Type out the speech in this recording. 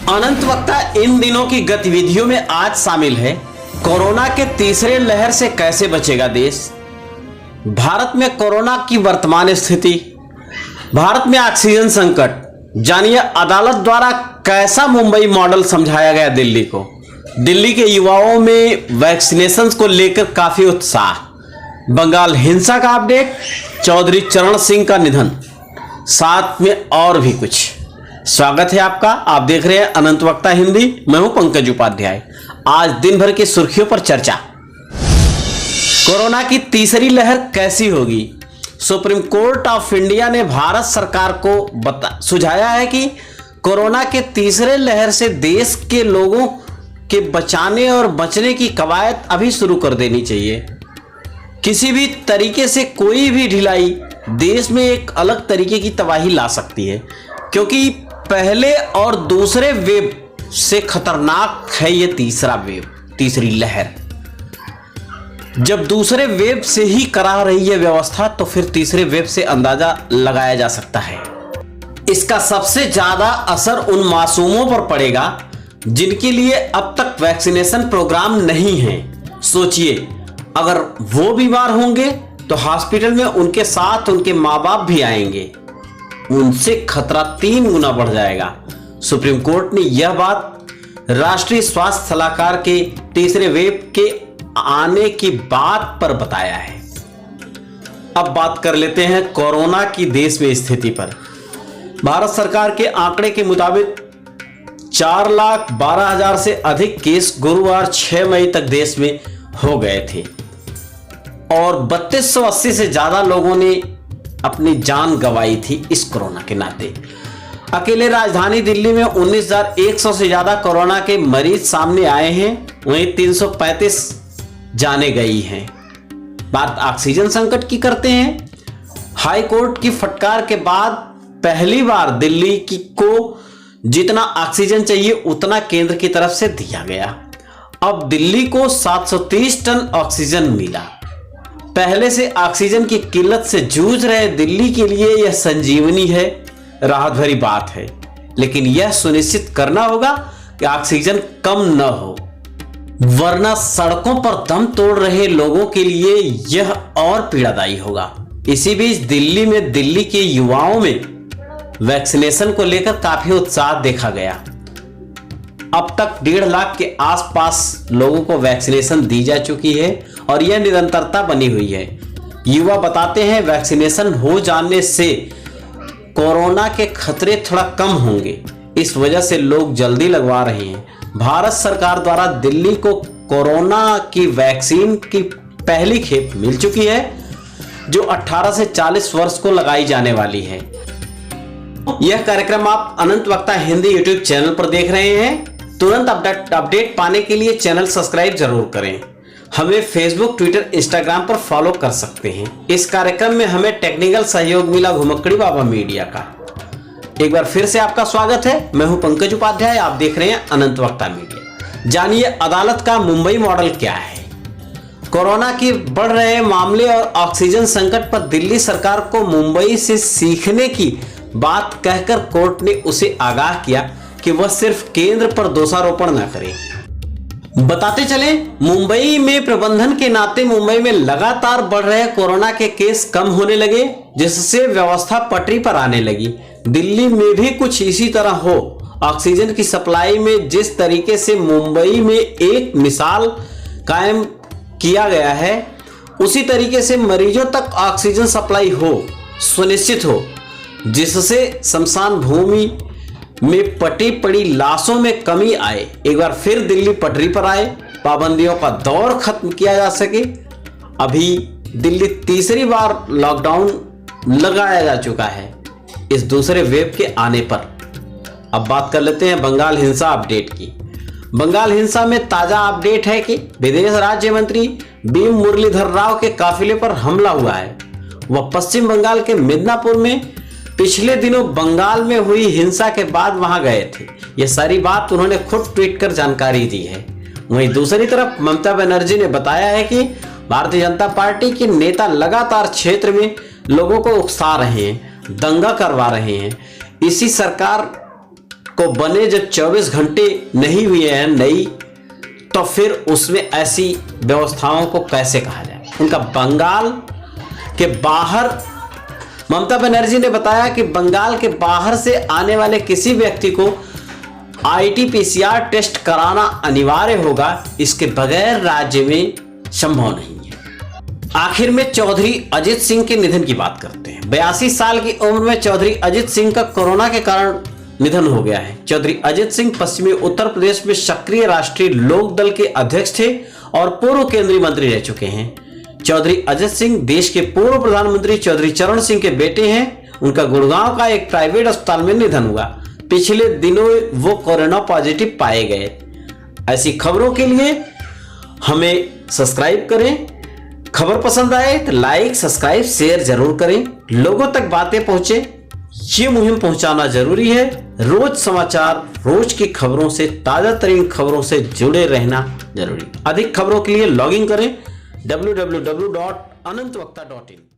अनंत वक्ता इन दिनों की गतिविधियों में आज शामिल है कोरोना के तीसरे लहर से कैसे बचेगा देश, भारत में कोरोना की वर्तमान स्थिति, भारत में ऑक्सीजन संकट, जानिए अदालत द्वारा कैसा मुंबई मॉडल समझाया गया दिल्ली को। दिल्ली के युवाओं में वैक्सीनेशन को लेकर काफी उत्साह, बंगाल हिंसा का अपडेट, चौधरी चरण सिंह का निधन, साथ में और भी कुछ। स्वागत है आपका, आप देख रहे हैं अनंत वक्ता हिंदी। मैं हूं पंकज उपाध्याय। आज दिन भर की सुर्खियों पर चर्चा। कोरोना की तीसरी लहर कैसी होगी? सुप्रीम कोर्ट ऑफ इंडिया ने भारत सरकार को सुझाया है कि कोरोना के तीसरे लहर से देश के लोगों के बचाने और बचने की कवायद अभी शुरू कर देनी चाहिए। किसी भी तरीके से कोई भी ढिलाई देश में एक अलग तरीके की तबाही ला सकती है, क्योंकि पहले और दूसरे वेव से खतरनाक है ये तीसरा वेव, तीसरी लहर। जब दूसरे वेव से ही करा रही है व्यवस्था, तो फिर तीसरे वेव से अंदाजा लगाया जा सकता है। इसका सबसे ज्यादा असर उन मासूमों पर पड़ेगा जिनके लिए अब तक वैक्सीनेशन प्रोग्राम नहीं है। सोचिए, अगर वो बीमार होंगे तो हॉस्पिटल में उनके साथ उनके माँ बाप भी आएंगे, उनसे खतरा 3 गुना बढ़ जाएगा। सुप्रीम कोर्ट ने यह बात राष्ट्रीय स्वास्थ्य सलाहकार के तीसरे वेव के आने की बात पर बताया है। अब बात कर लेते हैं कोरोना की देश में स्थिति पर। भारत सरकार के आंकड़े के मुताबिक 4,12,000 से अधिक केस गुरुवार 6 मई तक देश में हो गए थे और 3280 से ज्यादा लोगों ने अपनी जान गंवाई थी इस कोरोना के नाते। अकेले राजधानी दिल्ली में 19,100 से ज्यादा कोरोना के मरीज सामने आए हैं, वहीं 335 जाने गई हैं। बात ऑक्सीजन संकट की करते हैं। हाई कोर्ट की फटकार के बाद पहली बार दिल्ली को जितना ऑक्सीजन चाहिए उतना केंद्र की तरफ से दिया गया। अब दिल्ली को 730 टन ऑक्सीजन मिला। पहले से ऑक्सीजन की किल्लत से जूझ रहे दिल्ली के लिए यह संजीवनी है, राहत भरी बात है। लेकिन यह सुनिश्चित करना होगा कि ऑक्सीजन कम न हो, वरना सड़कों पर दम तोड़ रहे लोगों के लिए यह और पीड़ादायी होगा। इसी बीच दिल्ली में दिल्ली के युवाओं में वैक्सीनेशन को लेकर काफी उत्साह देखा गया। अब तक 1.5 लाख के आसपास लोगों को वैक्सीनेशन दी जा चुकी है और यह निरंतरता बनी हुई है। युवा बताते हैं वैक्सीनेशन हो जाने से कोरोना के खतरे थोड़ा कम होंगे, इस वजह से लोग जल्दी लगवा रहे हैं। भारत सरकार द्वारा दिल्ली को कोरोना की वैक्सीन की पहली खेप मिल चुकी है, जो 18 से 40 वर्ष को लगाई जाने वाली है। यह कार्यक्रम आप अनंत वक्ता हिंदी यूट्यूब चैनल पर देख रहे हैं। तुरंत अपडेट पाने के लिए चैनल सब्सक्राइब जरूर करें। हमें फेसबुक, ट्विटर, इंस्टाग्राम पर फॉलो कर सकते हैं। इस कार्यक्रम में हमें टेक्निकल सहयोग मिला घुमक्कड़ी बाबा मीडिया का। एक बार फिर से आपका स्वागत है। मैं हूं पंकज उपाध्याय, आप देख रहे हैं अनंत वक्ता मीडिया। जानिए अदालत का मुंबई मॉडल क्या है। कोरोना के बढ़ रहे मामले और ऑक्सीजन संकट पर दिल्ली सरकार को मुंबई से सीखने की बात कहकर कोर्ट ने उसे आगाह किया कि वह सिर्फ केंद्र पर दोषारोपण न करे। बताते चले, मुंबई में प्रबंधन के नाते मुंबई में लगातार बढ़ रहे कोरोना के केस कम होने लगे, जिससे व्यवस्था पटरी पर आने लगी। दिल्ली में भी कुछ इसी तरह हो। ऑक्सीजन की सप्लाई में जिस तरीके से मुंबई में एक मिसाल कायम किया गया है, उसी तरीके से मरीजों तक ऑक्सीजन सप्लाई हो, सुनिश्चित हो, जिससे शमशान भूमि में पटी पड़ी लाशों में कमी आए। एक बार फिर दिल्ली पटरी पर आए, पाबंदियों का दौर खत्म किया जा सके। अभी दिल्ली तीसरी बार लॉकडाउन लगाया जा चुका है इस दूसरे वेव के आने पर। अब बात कर लेते हैं बंगाल हिंसा अपडेट की। बंगाल हिंसा में ताजा अपडेट है कि विदेश राज्य मंत्री बी मुरलीधर राव के काफिले पर हमला हुआ है। वह पश्चिम बंगाल के मिदनापुर में पिछले दिनों बंगाल में हुई हिंसा के बाद वहां गए थे। यह सारी बात उन्होंने खुद ट्वीट कर जानकारी दी है। वहीं दूसरी तरफ ममता बनर्जी ने बताया है कि भारतीय जनता पार्टी के नेता लगातार क्षेत्र में लोगों को उकसा रहे हैं, दंगा करवा रहे हैं। इसी सरकार को बने जब 24 घंटे नहीं हुए हैं नई, तो फिर उसमें ऐसी व्यवस्थाओं को कैसे कहा जाए। उनका बंगाल के बाहर, ममता बनर्जी ने बताया कि बंगाल के बाहर से आने वाले किसी व्यक्ति को RT-PCR टेस्ट कराना अनिवार्य होगा, इसके बगैर राज्य में संभव नहीं है। आखिर में चौधरी अजित सिंह के निधन की बात करते हैं। 82 साल की उम्र में चौधरी अजित सिंह का कोरोना के कारण निधन हो गया है। चौधरी अजित सिंह पश्चिमी उत्तर प्रदेश में सक्रिय राष्ट्रीय लोक दल के अध्यक्ष थे और पूर्व केंद्रीय मंत्री रह चुके हैं। चौधरी अजित सिंह देश के पूर्व प्रधानमंत्री चौधरी चरण सिंह के बेटे हैं। उनका गुड़गांव का एक प्राइवेट अस्पताल में निधन हुआ। पिछले दिनों वो कोरोना पॉजिटिव पाए गए। ऐसी खबरों के लिए हमें सब्सक्राइब करें। खबर पसंद आए तो लाइक, सब्सक्राइब, शेयर जरूर करें। लोगों तक बातें पहुंचे, ये मुहिम पहुंचाना जरूरी है। रोज समाचार, रोज की खबरों से, ताजा तरीन खबरों से जुड़े रहना जरूरी। अधिक खबरों के लिए लॉगिन करें www.anantwakta.in।